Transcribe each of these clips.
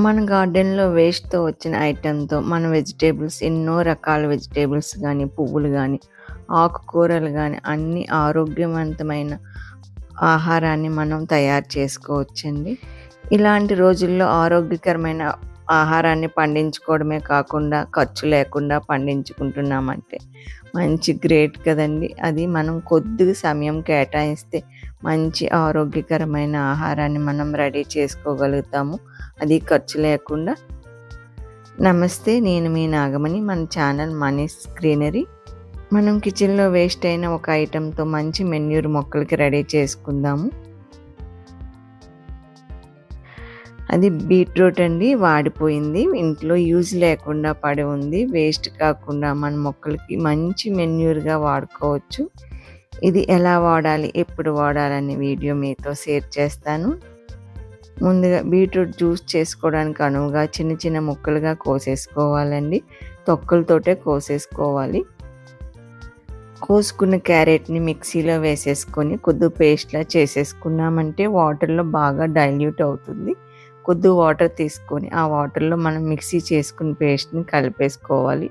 మన గార్డెన్‌లో వేస్ట్‌తో వచ్చిన ఐటెమ్‌తో మన వెజిటబుల్స్ ఎన్నో రకాల వెజిటబుల్స్ గానీ, పువ్వులు గానీ, ఆకుకూరలు గానీ అన్నీ ఆరోగ్యవంతమైన ఆహారాన్ని మనం తయారు చేసుకోవచ్చండి. ఇలాంటి రోజుల్లో ఆరోగ్యకరమైన ఆహారాన్ని పండించుకోవడమే కాకుండా ఖర్చు లేకుండా పండించుకుంటున్నామంటే మంచి గ్రేట్ కదండీ! అది మనం కొద్దిగా సమయం కేటాయిస్తే మంచి ఆరోగ్యకరమైన ఆహారాన్ని మనం రెడీ చేసుకోగలుగుతాము. అది ఖర్చు లేకుండా. నమస్తే, నేను మీ నాగమణి. మన ఛానల్ మనీస్ గ్రీనరీ. మనం కిచెన్లో వేస్ట్ అయిన ఒక ఐటెంతో మంచి మెన్యూర్ మొక్కలకి రెడీ చేసుకుందాము. అది బీట్రూట్ అండి. వాడిపోయింది, ఇంట్లో యూజ్ లేకుండా పడి ఉంది. వేస్ట్ కాకుండా మన మొక్కలకి మంచి మెన్యూర్గా వాడుకోవచ్చు. ఇది ఎలా వాడాలి, ఎప్పుడు వాడాలనే వీడియో మీతో షేర్ చేస్తాను. ముందుగా బీట్రూట్ జ్యూస్ చేసుకోవడానికి అనువుగా చిన్న చిన్న ముక్కలుగా కోసేసుకోవాలండి. తొక్కలతోటే కోసేసుకోవాలి. కోసుకున్న క్యారెట్ని మిక్సీలో వేసేసుకొని కొద్దిగా పేస్ట్లా చేసేసుకున్నామంటే వాటర్లో బాగా డైల్యూట్ అవుతుంది. కొద్దిగా వాటర్ తీసుకొని ఆ వాటర్లో మనం మిక్సీ చేసుకున్న పేస్ట్ని కలిపేసుకోవాలి.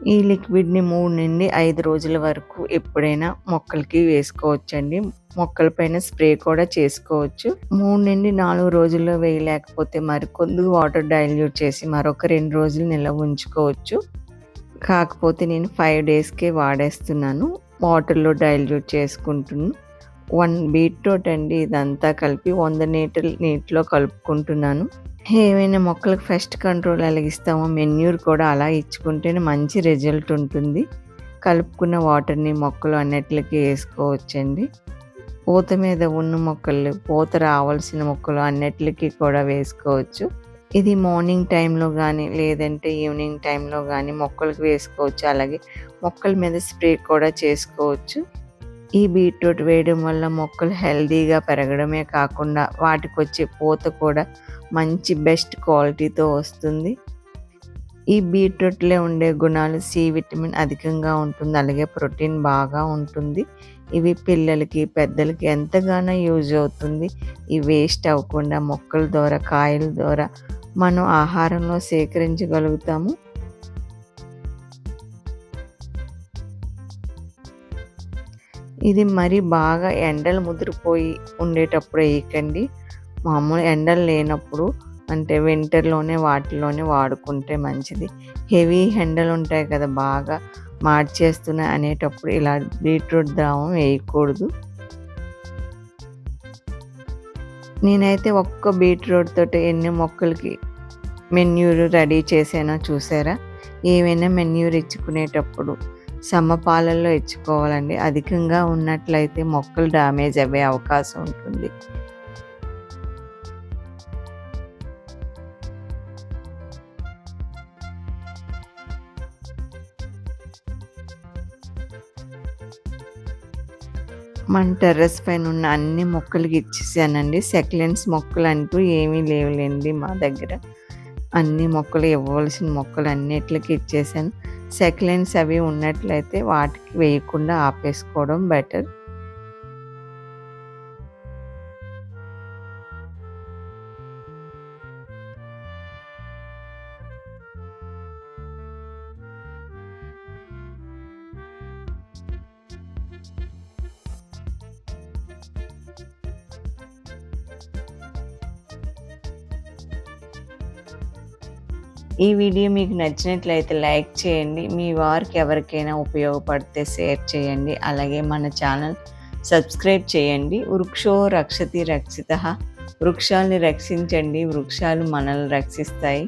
ఈ లిక్విడ్ని 3 నుండి 5 రోజుల వరకు ఎప్పుడైనా మొక్కలకి వేసుకోవచ్చండి. మొక్కల పైన స్ప్రే కూడా చేసుకోవచ్చు. 3 నుండి 4 రోజుల్లో వేయలేకపోతే కొద్దిగా వాటర్ డైల్యూట్ చేసి మరొక 2 రోజులు నిల్వ ఉంచుకోవచ్చు. కాకపోతే నేను 5 డేస్కే వాడేస్తున్నాను. వాటర్లో డైల్యూట్ చేసుకుంటున్నాను. 1 బీట్రూట్ అండి. ఇదంతా కలిపి 100 లీటర్ల నీటిలో కలుపుకుంటున్నాను. ఏవైనా మొక్కలకు పెస్ట్ కంట్రోల్ ఎలాగిస్తామో మెన్యూర్ కూడా అలా ఇచ్చుకుంటేనే మంచి రిజల్ట్ ఉంటుంది. కలుపుకున్న వాటర్ని మొక్కలు అన్నిటికీ వేసుకోవచ్చండి. పూత మీద ఉన్న మొక్కలు, పూత రావాల్సిన మొక్కలు అన్నిటికీ కూడా వేసుకోవచ్చు. ఇది మార్నింగ్ టైంలో కానీ లేదంటే ఈవినింగ్ టైంలో కానీ మొక్కలకు వేసుకోవచ్చు. అలాగే మొక్కల మీద స్ప్రే కూడా చేసుకోవచ్చు. ఈ బీట్రూట్ వేయడం వల్ల మొక్కలు హెల్తీగా పెరగడమే కాకుండా వాటికి వచ్చే పూత కూడా మంచి బెస్ట్ క్వాలిటీతో వస్తుంది. ఈ బీట్రూట్లో ఉండే గుణాలు సి విటమిన్ అధికంగా ఉంటుంది. అలాగే ప్రోటీన్ బాగా ఉంటుంది. ఇవి పిల్లలకి, పెద్దలకి ఎంతగానో యూజ్ అవుతుంది. ఈ వేస్ట్ అవ్వకుండా మొక్కల ద్వారా, కాయల ద్వారా మనం ఆహారంలో సేకరించగలుగుతాము. ఇది మరి బాగా ఎండలు ముదిరిపోయి ఉండేటప్పుడు వేయకండి. మామూలు ఎండలు లేనప్పుడు అంటే వింటర్లోనే వాటిలోనే వాడుకుంటే మంచిది. హెవీ ఎండలు ఉంటాయి కదా, బాగా మార్చేస్తున్నాయి అనేటప్పుడు ఇలా బీట్రూట్ ద్రావం వేయకూడదు. నేనైతే ఒక్క బీట్రూట్ తోటి ఎన్ని మొక్కలకి మెన్యూర్ రెడీ చేసానో చూసారా. ఏమైనా మెన్యూర్ ఇచ్చుకునేటప్పుడు సమపాలల్లో ఇచ్చుకోవాలండి. అధికంగా ఉన్నట్లయితే మొక్కలు డ్యామేజ్ అయ్యే అవకాశం ఉంటుంది. మన టెర్రస్ పైన ఉన్న అన్ని మొక్కలకి ఇచ్చేసానండి. సెక్లెంట్స్ మొక్కలు అంటూ ఏమీ లేవులేండి మా దగ్గర. అన్ని మొక్కలు, ఇవ్వవలసిన మొక్కలు అన్నిటికి ఇచ్చేసాను. సెక్లెంట్స్ అవి ఉన్నట్లయితే వాటికి వేయకుండా ఆపేసుకోవడం బెటర్. ఈ వీడియో మీకు నచ్చినట్లయితే లైక్ చేయండి. మీ వారికి ఎవరికైనా ఉపయోగపడితే షేర్ చేయండి. అలాగే మన ఛానల్ సబ్స్క్రైబ్ చేయండి. వృక్షో రక్షతి రక్షితః. వృక్షాలని రక్షించండి, వృక్షాలు మనల్ని రక్షిస్తాయి.